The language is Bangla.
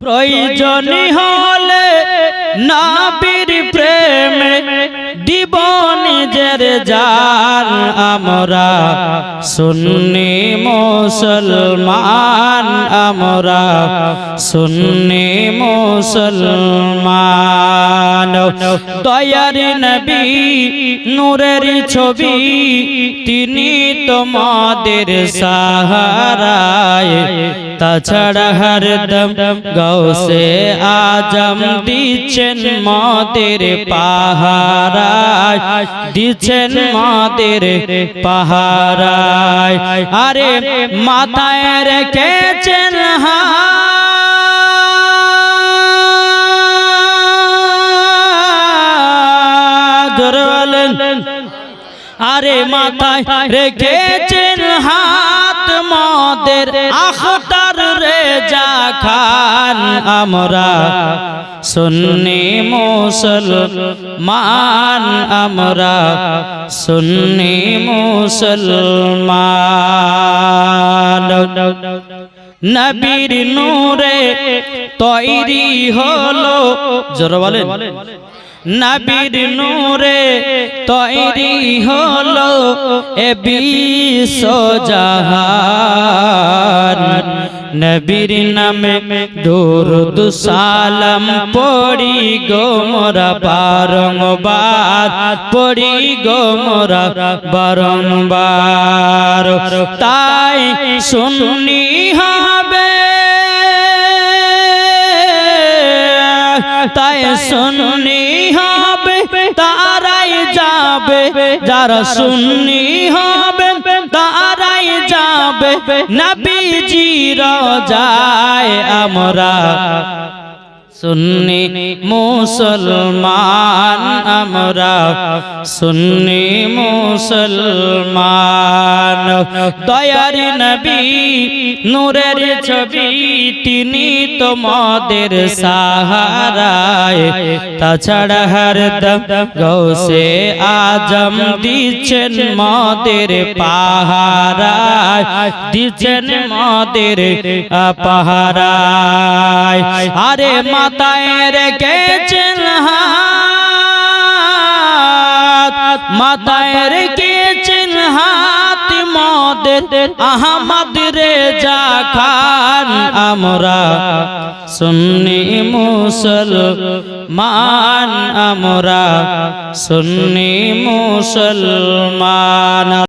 প্রয়োজনী হলে নবীর প্রেমে দিব নিজের জান। আমরা সুন্নি মুসলমান, আমরা সুন্নি মুসলমান। দয়ার নবী নূরের ছবি, তিনি তোমাদের সাহারায়। তাছাড়া হরদম গৌসে আজম দিচ্ছেন মাদের পাহারায়, দিচ্ছেন মাদের পাহারায়। আরে মাথায় রেখেছেন আরে মাথায় রেখেছেন হাত মাদের আখতার রেজা খান। আমরা সুন্নি মুসলমান, আমরা সুন্নি মুসলমান। নবীর নূরে তৈরি হলো, জোরে বলেন, নবীর নূরে তৈরি হলো এ বিশ্ব জাহান। নবীর নামে দুরূদ সালাম পড়ি গো মোরা বারংবার, পড়ি গো মোরা বারংবার। তাই সুন্নি হবে, তাই সুন্নি হবে, তারাই যাবে যারা সুন্নি হবে, তারাই যাবে নবীজির রওজায়। আমরা সুন্নি মুসলমান, আমরা সুন্নি মুসলমান। দয়ার নবী নূরের ছবি, তিনি তোমাদের সাহারায়। তাছাড়া হরদম গৌসে আজম দিচ্ছেন মাদের পাহারায়, দিচ্ছেন মাদের পাহারায়। আরে মাথায় রেখেছেন হাত, মাথায় রেখেছেন হাত মাদের আহমদ রেজা খান। আমরা সুন্নি মুসলমান, আমরা সুন্নি মুসলমান।